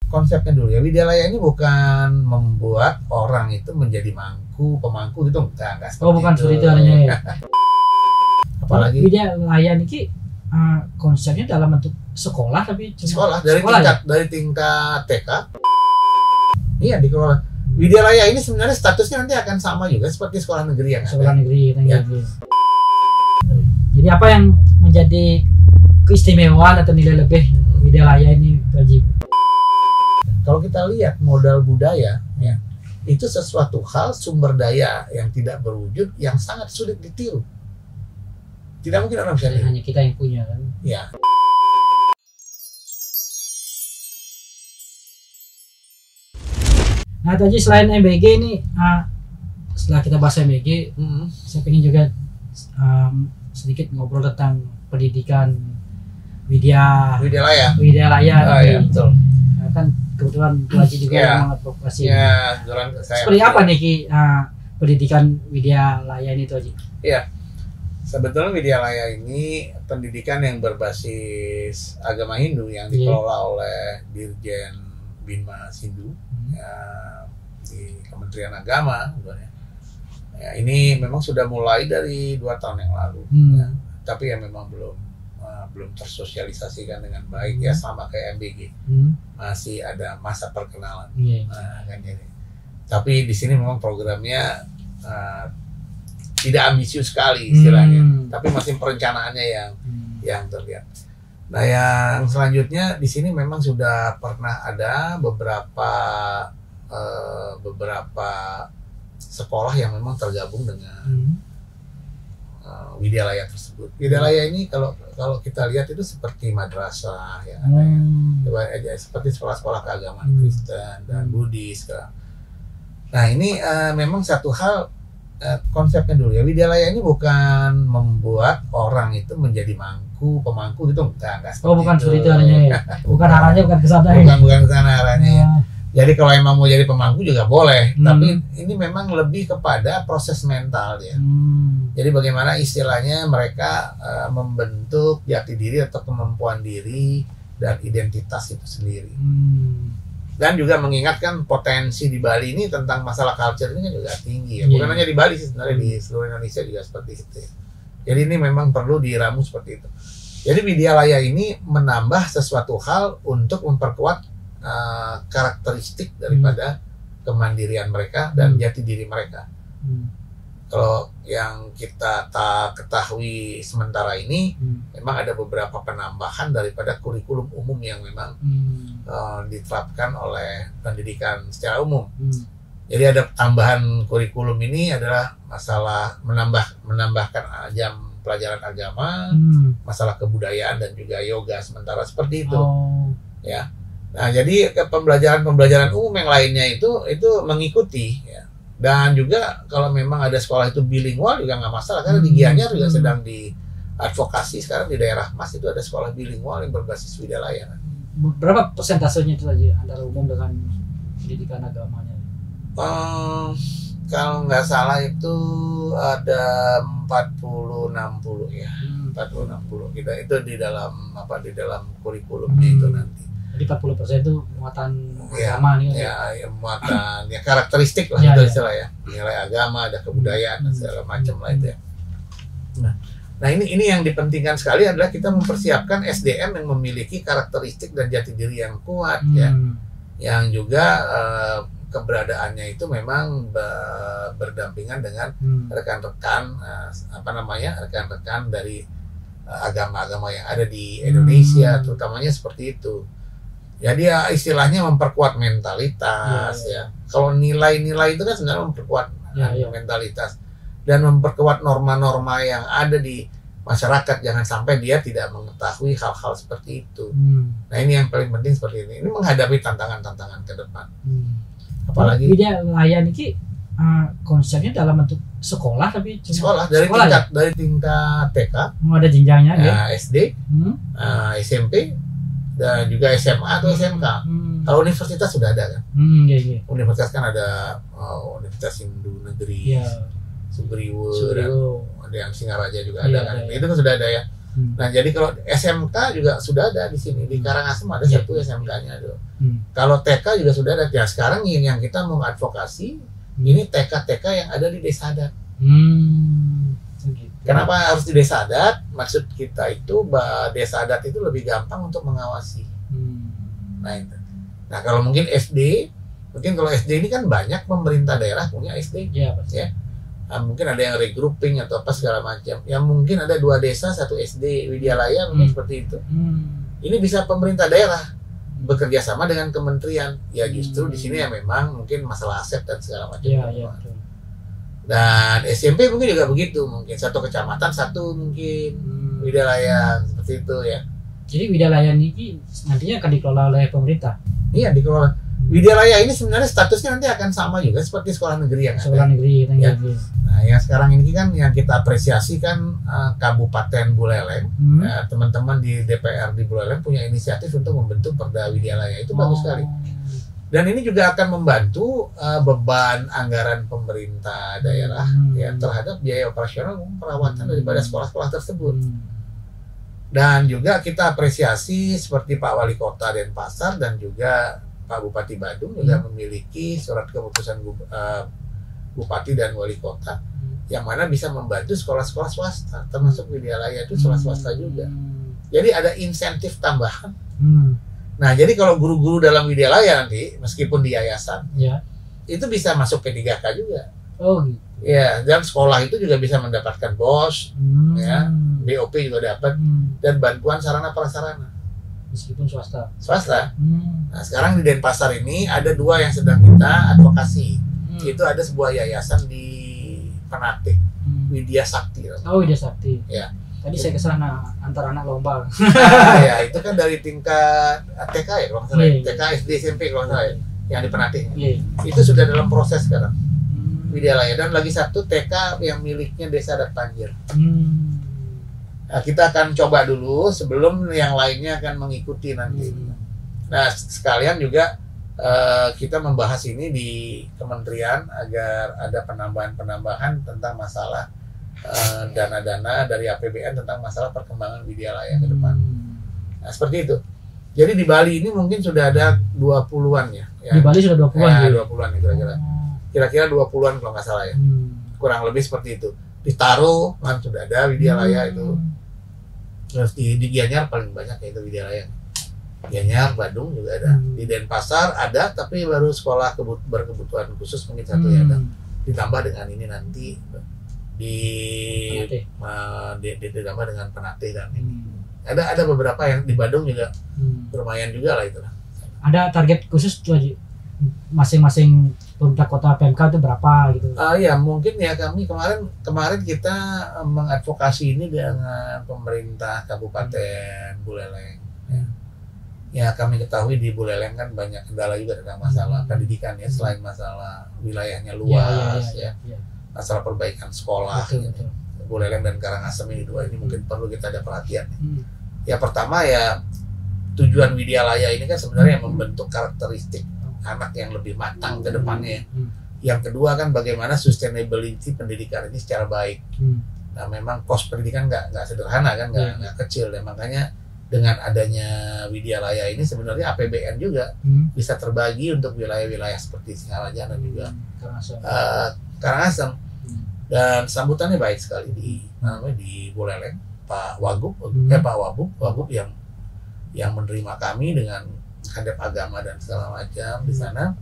konsepnya dulu ya. Widyalaya ini bukan membuat orang itu menjadi pemangku gitu, enggak seperti bukan itu. seperti itu adanya ya. Apalagi Widyalaya ini konsepnya dalam bentuk sekolah, tapi sekolah dari tingkat TK. Iya, dikelola. Hmm. Widyalaya ini sebenarnya statusnya nanti akan sama juga seperti sekolah negeri yang sekolah ada. negeri Ya. Jadi apa yang menjadi keistimewaan atau nilai lebih Widyalaya ini, Pak Haji? Kalau kita lihat modal budaya, ya, itu sesuatu hal sumber daya yang tidak berwujud yang sangat sulit ditiru. Tidak mungkin orang bisa niru. Hanya kita yang punya kan. Ya. Nah, tadi selain MBG ini, setelah kita bahas MBG, saya ingin juga sedikit ngobrol tentang pendidikan Widyalaya. Widyalaya. Ya, betul. Nah, kan kebetulan Pak Haji juga Ya. mengadvokasi. Ya, kebetulan saya. Seperti apa nih Ki, pendidikan Widyalaya ini tuh Haji? Iya. Sebetulnya Widyalaya ini pendidikan yang berbasis agama Hindu yang dikelola oleh Dirjen Binmas Hindu ya, di Kementerian Agama sebenarnya. Ya, ini memang sudah mulai dari 2 tahun yang lalu, ya, tapi ya memang belum tersosialisasikan dengan baik ya, sama kayak MBG, masih ada masa perkenalan. Nah, kan ini. Tapi di sini memang programnya tidak ambisius sekali istilahnya, tapi masih perencanaannya yang terlihat. Nah, yang selanjutnya di sini memang sudah pernah ada beberapa sekolah yang memang tergabung dengan Widyalaya tersebut. Widyalaya ini kalau kita lihat itu seperti madrasah ya, seperti sekolah-sekolah keagamaan Kristen dan Buddhis. Nah, ini memang satu hal. Konsepnya dulu ya, Widyalaya ini bukan membuat orang itu menjadi pemangku gitu, enggak seperti bukan itu. seperti itu arahnya ya. Bukan arahnya, bukan ke sana. Bukan ke sana arahnya ya. Jadi kalau emang mau jadi pemangku juga boleh, tapi ini memang lebih kepada proses mental ya. Jadi bagaimana istilahnya mereka membentuk jati diri atau kemampuan diri dan identitas itu sendiri. Dan juga mengingatkan potensi di Bali ini tentang masalah culture ini juga tinggi ya. Bukan hanya di Bali sih, sebenarnya di seluruh Indonesia juga seperti itu ya. Jadi ini memang perlu diramu seperti itu. Jadi Widyalaya ini menambah sesuatu hal untuk memperkuat karakteristik daripada kemandirian mereka dan jati diri mereka. Kalau yang kita ketahui sementara ini, memang ada beberapa penambahan daripada kurikulum umum yang memang diterapkan oleh pendidikan secara umum. Jadi ada tambahan kurikulum ini adalah masalah menambahkan jam pelajaran agama, masalah kebudayaan dan juga yoga sementara seperti itu. Ya. Nah, jadi pembelajaran umum yang lainnya itu mengikuti ya. Dan juga kalau memang ada sekolah itu bilingual juga nggak masalah, karena di Gianyar juga sedang diadvokasi sekarang di daerah Mas itu ada sekolah bilingual yang berbasis Widyalaya. Berapa persentasenya itu aja antara umum dengan pendidikan agamanya? Kalau nggak salah itu ada 40-60 ya, 40-60 kita itu di dalam kurikulumnya itu nanti. Jadi 40% itu muatan agama nih. Ya, muatan ya karakteristik lah itu istilah ya. Nilai agama, ada kebudayaan dan segala macam lah itu ya. Nah, ini yang dipentingkan sekali adalah kita mempersiapkan SDM yang memiliki karakteristik dan jati diri yang kuat ya. Yang juga keberadaannya itu memang berdampingan dengan rekan-rekan rekan-rekan dari agama-agama yang ada di Indonesia, terutamanya seperti itu. Jadi ya istilahnya memperkuat mentalitas ya. Kalau nilai-nilai itu kan sebenarnya memperkuat mentalitas dan memperkuat norma-norma yang ada di masyarakat. Jangan sampai dia tidak mengetahui hal-hal seperti itu. Nah, ini yang paling penting seperti ini. Ini menghadapi tantangan-tantangan ke depan. Apalagi Widyalaya ini konsepnya dalam bentuk sekolah, tapi sekolah dari tingkat TK, ada jenjangnya ya. SD, SMP, dan juga SMA atau SMK. Kalau universitas sudah ada kan? Universitas kan ada Universitas Hindu Negeri, Sugriwo, ada yang Singaraja juga ada kan? Itu kan sudah ada ya. Nah jadi kalau SMK juga sudah ada di sini di Karangasem ada satu SMK-nya tuh. Kalau TK juga sudah ada. Ya sekarang yang kita mau advokasi ini TK-TK yang ada di desa adat. Kenapa harus di desa adat? Maksud kita itu desa adat itu lebih gampang untuk mengawasi. Nah kalau mungkin SD, kalau SD ini kan banyak pemerintah daerah punya SD, ya. Nah, mungkin ada yang regrouping atau apa segala macam. Yang mungkin ada 2 desa 1 SD Widyalaya mungkin seperti itu. Ini bisa pemerintah daerah bekerja sama dengan kementerian. Ya justru di sini ya memang mungkin masalah aset dan segala macam. Dan SMP mungkin juga begitu, mungkin 1 kecamatan 1 mungkin Widyalaya seperti itu ya. Jadi Widyalaya ini nantinya akan dikelola oleh pemerintah. Iya dikelola. Widyalaya ini sebenarnya statusnya nanti akan sama juga seperti sekolah negeri yang sekolah ada. Negeri. Ya. Nah yang sekarang ini kan yang kita apresiasi kan Kabupaten Buleleng. Teman-teman di DPR di Buleleng punya inisiatif untuk membentuk Perda Widyalaya, itu bagus sekali. Dan ini juga akan membantu beban anggaran pemerintah daerah ya terhadap biaya operasional perawatan daripada sekolah-sekolah tersebut. Dan juga kita apresiasi seperti Pak Wali Kota Denpasar dan juga Pak Bupati Badung juga memiliki surat keputusan Bupati dan Wali Kota yang mana bisa membantu sekolah-sekolah swasta, termasuk Widyalaya itu sekolah swasta juga. Jadi ada insentif tambahan. Nah, jadi kalau guru-guru dalam Widyalaya nanti, meskipun di yayasan, itu bisa masuk ke 3K juga. Oh gitu. Ya, dan sekolah itu juga bisa mendapatkan BOS, ya, BOP juga dapat, dan bantuan sarana prasarana. Meskipun swasta. Nah, sekarang di Denpasar ini ada 2 yang sedang kita advokasi. Itu ada sebuah yayasan di Penate, Widya Sakti. Oh, Widya Sakti. Ya. Tadi saya ke sana antar anak lomba. Ya, itu kan dari tingkat TK ya kalau nggak salah. TK, SD, SMP kalau nggak salah ya, yang di Penate. Itu sudah dalam proses sekarang. Widyalaya, dan lagi 1 TK yang miliknya Desa Adat Panjir. Nah, kita akan coba dulu sebelum yang lainnya akan mengikuti nanti. Nah, sekalian juga kita membahas ini di kementerian agar ada penambahan tentang masalah dana-dana dari APBN tentang masalah perkembangan Widyalaya ke depan. Nah, seperti itu. Jadi di Bali ini mungkin sudah ada 20-an ya. Di Bali sudah 20-an. Ya, 20-an ya kira-kira. Kira-kira 20-an kalau nggak salah ya. Kurang lebih seperti itu. Di Taro kan sudah ada Widyalaya itu. Terus di Gianyar paling banyak ya itu Widyalaya. Gianyar, Badung juga ada. Di Denpasar ada, tapi baru sekolah berkebutuhan khusus mungkin 1 ya ada. Ditambah dengan ini nanti ditambah dengan Penate dan ini. Ada beberapa yang di Badung juga lumayan juga lah itu. Ada target khusus tuh masing-masing pemerintah kota PMK itu berapa gitu? Ya mungkin ya kemarin kita mengadvokasi ini dengan pemerintah Kabupaten Buleleng. Ya kami ketahui di Buleleng kan banyak kendala juga tentang masalah pendidikan ya, selain masalah wilayahnya luas masalah perbaikan sekolah. Betul. Buleleng dan Karangasem ini 2 ini mungkin perlu kita ada perhatian. Ya pertama ya tujuan Widyalaya ini kan sebenarnya membentuk karakteristik anak yang lebih matang ke depannya. Yang kedua kan bagaimana sustainability pendidikan ini secara baik. Nah memang cost pendidikan nggak sederhana kan, nggak kecil, dan makanya dengan adanya Widyalaya ini sebenarnya APBN juga bisa terbagi untuk wilayah-wilayah seperti Singaraja dan juga Karangasem. Dan sambutannya baik sekali di Buleleng, Pak Wagub yang menerima kami dengan hadap agama dan segala macam di sana,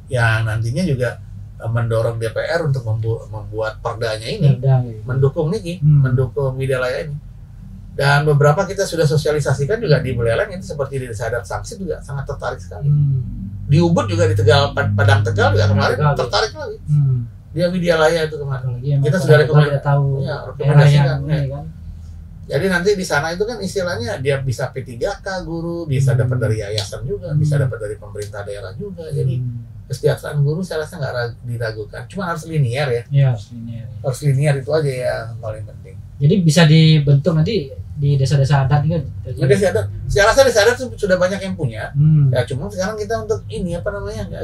yang nantinya juga mendorong DPR untuk membuat perdanya ini, mendukung Widyalaya ini. Dan beberapa kita sudah sosialisasikan juga di Buleleng itu, seperti di Desa Adat Sangsit juga sangat tertarik sekali. Di Ubud juga, di Padang Tegal juga kemarin tertarik lagi. Dia Widyalaya itu kemarin. Kita sudah rekomendasikan. Kan? Jadi nanti di sana itu kan istilahnya dia bisa P3K guru, bisa dapat dari yayasan juga, bisa dapat dari pemerintah daerah juga. Jadi kesejahteraan guru saya rasa nggak diragukan. Cuma harus linear ya. Harus linear itu aja yang paling penting. Jadi bisa dibentuk nanti di desa-desa adat kan? Desa adat. Saya rasa desa adat sudah banyak yang punya. Ya cuma sekarang kita untuk ini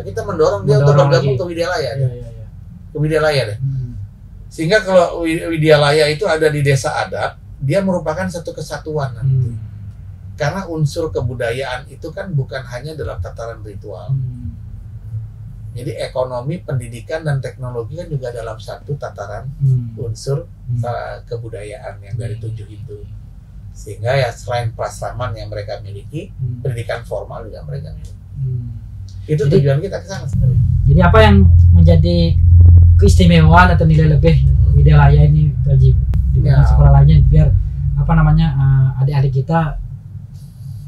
kita mendorong dia untuk bergabung ke Widyalaya. Ke Widyalaya deh. Sehingga kalau Widyalaya itu ada di desa adat, dia merupakan satu kesatuan nanti. Karena unsur kebudayaan itu kan bukan hanya dalam tataran ritual. Jadi ekonomi, pendidikan, dan teknologi kan juga dalam satu tataran unsur kebudayaan yang dari 7 itu. Sehingga ya selain prasraman yang mereka miliki, pendidikan formal juga mereka miliki. Itu jadi, tujuan kita ke sana sebenarnya. Jadi apa yang menjadi keistimewaan atau nilai lebih Widyalaya ini bagi di sekolah lainnya, biar apa namanya adik-adik kita,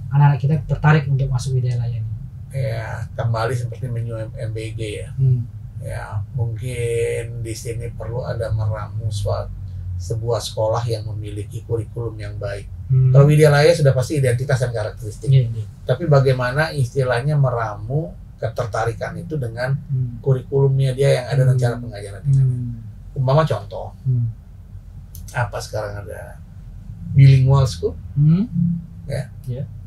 anak-anak kita tertarik untuk masuk Widyalaya ini? Ya, kembali seperti menu MBG ya. Ya, mungkin di sini perlu ada meramu sebuah sekolah yang memiliki kurikulum yang baik. Kalau Widyalaya sudah pasti identitas dan karakteristik. Tapi bagaimana istilahnya meramu ketertarikan itu dengan kurikulumnya dia yang ada dan cara pengajaran dia. Umpama contoh, apa sekarang ada bilingual school, ya.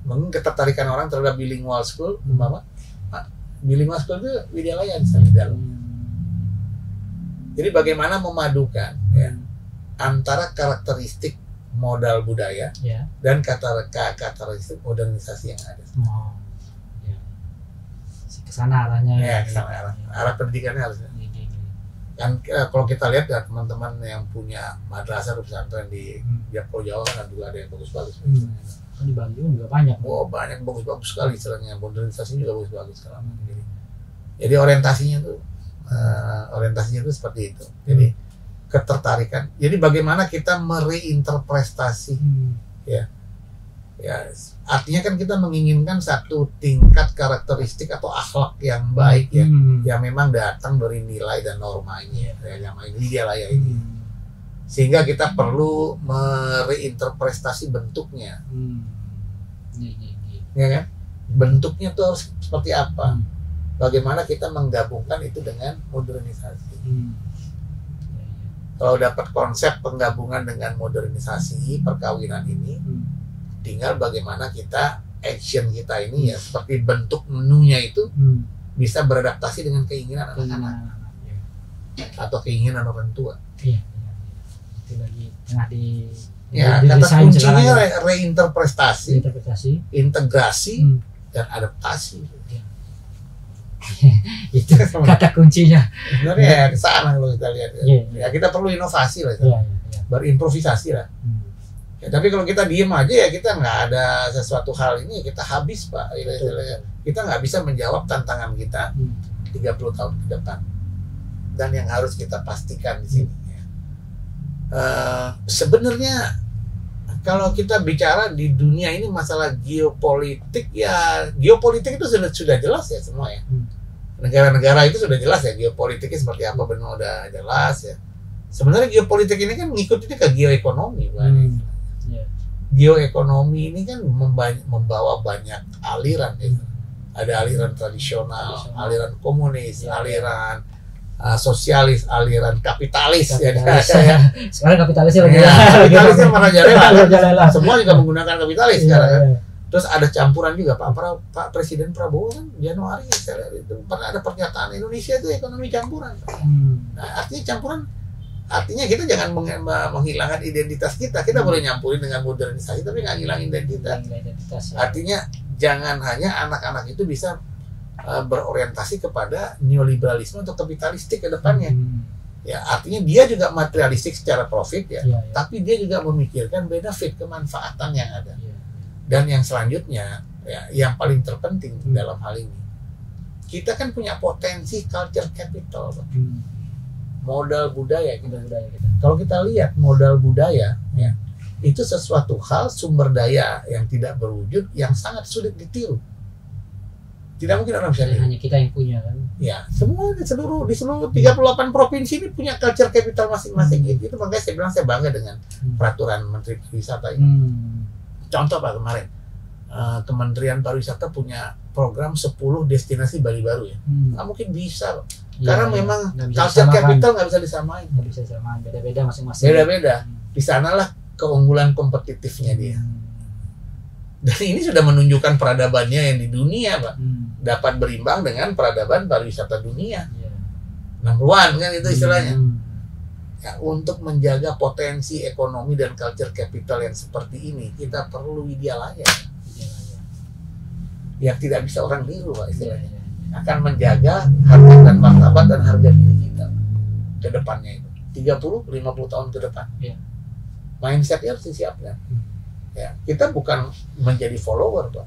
Mungkin ketertarikan orang terhadap bilingual school, umpama bilingual school itu Widyalaya di sana dalam. Jadi bagaimana memadukan ya antara karakteristik modal budaya dan karakteristik modernisasi yang ada. Kesana arahnya. Ya, kesana arah pendidikannya harus. Kan kalau kita lihat ya teman-teman yang punya madrasah pesantren di Pulau Jawa kan juga ada yang bagus-bagus. Kan di Bandung juga banyak. Oh, banyak bagus-bagus sekali istilahnya, modernisasi juga bagus-bagus sekarang. Jadi orientasinya tuh seperti itu. Jadi ketertarikan. Jadi bagaimana kita mereinterpretasi ya. Ya, artinya kan kita menginginkan satu tingkat karakteristik atau akhlak yang baik ya, yang memang datang dari nilai dan norma ini ya, yang ini Widyalaya ini. Sehingga kita perlu mereinterpretasi bentuknya. Ya kan? Bentuknya tuh harus seperti apa? Bagaimana kita menggabungkan itu dengan modernisasi. Kalau dapat konsep penggabungan dengan modernisasi perkawinan ini, tinggal bagaimana kita action kita ini ya seperti bentuk menunya itu bisa beradaptasi dengan keinginan anak-anak atau keinginan orang tua. Itu lagi tengah di kata kuncinya reinterpretasi, integrasi, dan adaptasi. Itu kata kuncinya. Sebenarnya ya ke sana kalau kita lihat. Ya kita perlu inovasi lah, berimprovisasi lah. Ya, tapi kalau kita diem aja ya kita nggak ada sesuatu hal ini, kita habis Pak. Kita nggak bisa menjawab tantangan kita 30 tahun ke depan. Dan yang harus kita pastikan di sini sebenarnya kalau kita bicara di dunia ini masalah geopolitik, ya geopolitik itu sudah jelas ya semua ya. Negara-negara itu sudah jelas ya geopolitiknya seperti apa, benar udah jelas ya. Sebenarnya geopolitik ini kan ngikutin ke geoekonomi, Geoekonomi ini kan membawa banyak aliran ya. Ada aliran tradisional, aliran komunis, aliran sosialis, aliran kapitalis. Ya. Sekarang kapitalisnya kapitalisnya merajalela. Semua juga menggunakan kapitalis sekarang kan. Terus ada campuran juga Pak Presiden Prabowo kan Januari itu pernah ada pernyataan Indonesia itu ekonomi campuran. Nah, artinya kita jangan menghilangkan identitas kita. Kita boleh nyampurin dengan modernisasi tapi nggak ngilangin identitas. Artinya jangan hanya anak-anak itu bisa berorientasi kepada neoliberalisme atau kapitalistik ke depannya. Ya, artinya dia juga materialistik secara profit ya. Tapi dia juga memikirkan benefit, kemanfaatan yang ada. Dan yang selanjutnya ya, yang paling terpenting dalam hal ini, kita kan punya potensi culture capital, modal budaya kita. Kalau kita lihat modal budaya ya, itu sesuatu hal sumber daya yang tidak berwujud yang sangat sulit ditiru. Tidak mungkin orang bisa hanya kita yang punya kan. Ya, semua di seluruh 38 provinsi ini punya culture capital masing-masing. Itu makanya saya bilang saya bangga dengan peraturan Menteri Pariwisata ini. Contoh Pak kemarin Kementerian Pariwisata punya program 10 destinasi Bali baru ya. Nggak mungkin bisa loh. Karena memang culture capital nggak bisa disamain. Nggak bisa disamain, beda-beda masing-masing. Beda-beda. Di sanalah keunggulan kompetitifnya dia. Dan ini sudah menunjukkan peradabannya yang di dunia Pak. Dapat berimbang dengan peradaban pariwisata dunia. Number one kan itu istilahnya. Ya, untuk menjaga potensi ekonomi dan culture capital yang seperti ini, kita perlu Widyalaya. Yang tidak bisa orang niru, Pak, istilahnya. Akan menjaga harkat dan martabat dan harga diri kita ke depannya itu. 30-50 tahun ke depan. Mindsetnya harus disiapkan. Ya, kita bukan menjadi follower, Pak.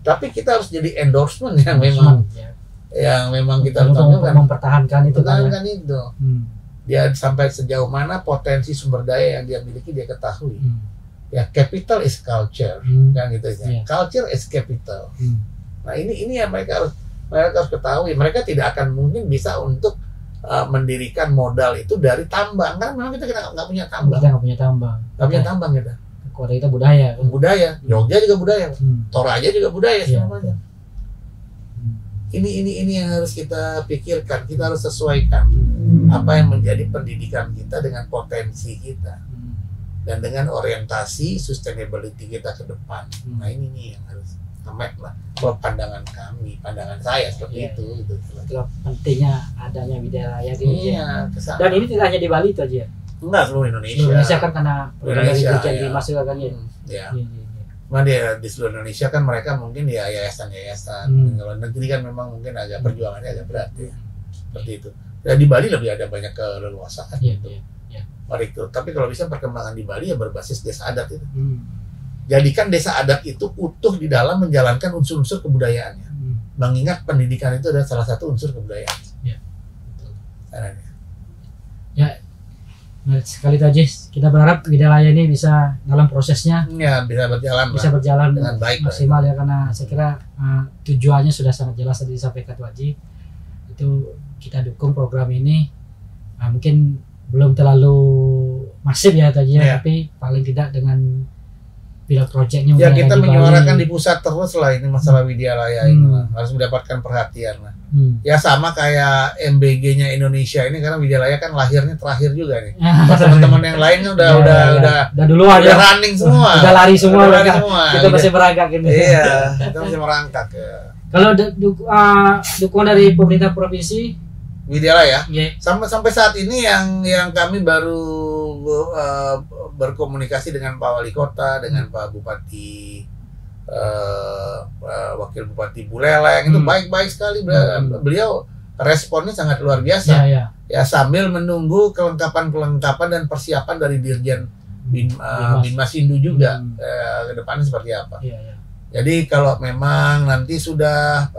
Tapi kita harus jadi endorsement yang memang kita tonjolkan, mempertahankan itu. Dia sampai sejauh mana potensi sumber daya yang dia miliki dia ketahui. Ya, capital is culture, kan gitu ya. Culture is capital. Nah, ini yang mereka harus ketahui. Mereka tidak akan mungkin bisa untuk mendirikan modal itu dari tambang, kan memang kita nggak punya tambang. Kita nggak punya tambang. Kita. Kalau kita budaya. Budaya, Jogja juga budaya, Toraja juga budaya semuanya. Ini yang harus kita pikirkan. Kita harus sesuaikan apa yang menjadi pendidikan kita dengan potensi kita dan dengan orientasi sustainability kita ke depan. Nah, ini nih yang harus amat lah. Kalau pandangan saya seperti itu. Itulah pentingnya adanya Widyalaya ini. Dan ini tidak hanya di Bali itu aja. Enggak, seluruh Indonesia. Indonesia kan karena dari Dirjen dimasukkan kan ya. Cuma di seluruh Indonesia kan mereka mungkin ya yayasan-yayasan. Kalau negeri kan memang mungkin agak perjuangannya agak berat ya. Seperti itu. Ya, di Bali lebih ada banyak keleluasaan gitu. Mari itu. Tapi kalau bisa perkembangan di Bali ya berbasis desa adat itu. Jadikan desa adat itu utuh di dalam menjalankan unsur-unsur kebudayaannya. Mengingat pendidikan itu adalah salah satu unsur kebudayaan. Ya, sekali lagi kita berharap Widyalaya ini bisa dalam prosesnya bisa berjalan dengan baik maksimal ya, karena saya kira tujuannya sudah sangat jelas tadi disampaikan Waji. Itu kita dukung program ini. Mungkin belum terlalu masif ya tadi tapi paling tidak dengan pilot projectnya ya kita menyuarakan di pusat terus lah ini masalah Widyalaya ini lah. Harus mendapatkan perhatian lah. Ya sama kayak MBG-nya Indonesia ini, karena Widyalaya kan lahirnya terakhir juga nih. Teman-teman yang lain udah duluan udah running semua. Udah lari semua. Kita masih merangkak ini. Iya, kita masih merangkak ya. Kalau dukungan dari pemerintah provinsi Widyalaya sampai saat ini yang kami baru berkomunikasi dengan Pak Wali Kota, dengan Pak Bupati, Wakil Bupati Buleleng, itu baik-baik sekali. Beliau responnya sangat luar biasa. Ya sambil menunggu kelengkapan dan persiapan dari Dirjen Binmas Hindu juga ke depannya seperti apa. Jadi kalau memang nanti sudah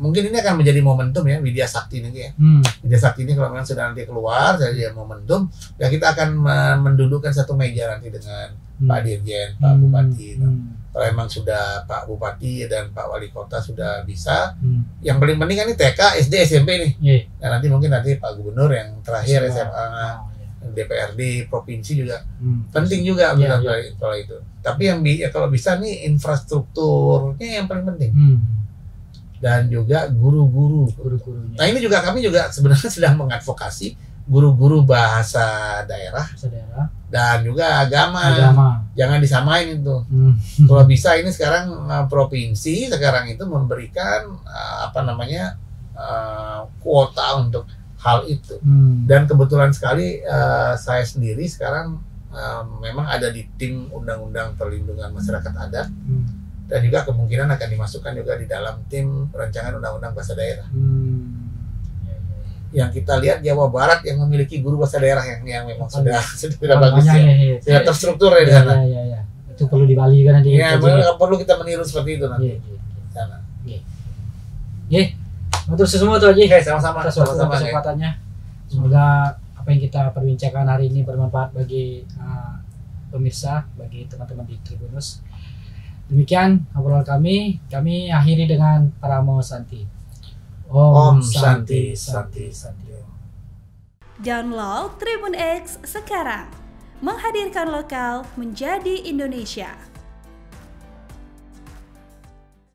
mungkin ini akan menjadi momentum ya Widya Sakti ini ya. Widya Sakti ini kalau memang sudah nanti keluar jadi momentum, ya kita akan mendudukkan satu meja nanti dengan Pak Dirjen, Pak Bupati. Kalau memang sudah Pak Bupati dan Pak Wali Kota sudah bisa, yang paling penting kan ini TK, SD, SMP nih. Nah, nanti Pak Gubernur yang terakhir SMA, DPRD provinsi juga penting juga kalau itu. Tapi yang kalau bisa nih infrastrukturnya yang paling penting. Dan juga guru-gurunya. Nah, ini juga kami juga sebenarnya sedang mengadvokasi guru-guru bahasa daerah dan juga agama. Jangan disamain itu. Kalau bisa ini sekarang provinsi sekarang itu memberikan kuota untuk hal itu. Dan kebetulan sekali saya sendiri sekarang memang ada di tim Undang-Undang Perlindungan Masyarakat Adat. Dan juga kemungkinan akan dimasukkan juga di dalam tim rancangan Undang-Undang Bahasa Daerah. Yang kita lihat Jawa Barat yang memiliki guru bahasa daerah yang memang sudah bagus sudah terstruktur ya di sana. Itu perlu di Bali kan nanti. Ya, perlu kita meniru seperti itu nanti. Sana. Untuk semua tuh Haji. Sama-sama kesempatannya. Semoga apa yang kita perbincangkan hari ini bermanfaat bagi pemirsa, bagi teman-teman di Tribunus. Demikian obrolan kami akhiri dengan Paramo Santi. Om Santi. Download Tribun X sekarang. Menghadirkan lokal menjadi Indonesia.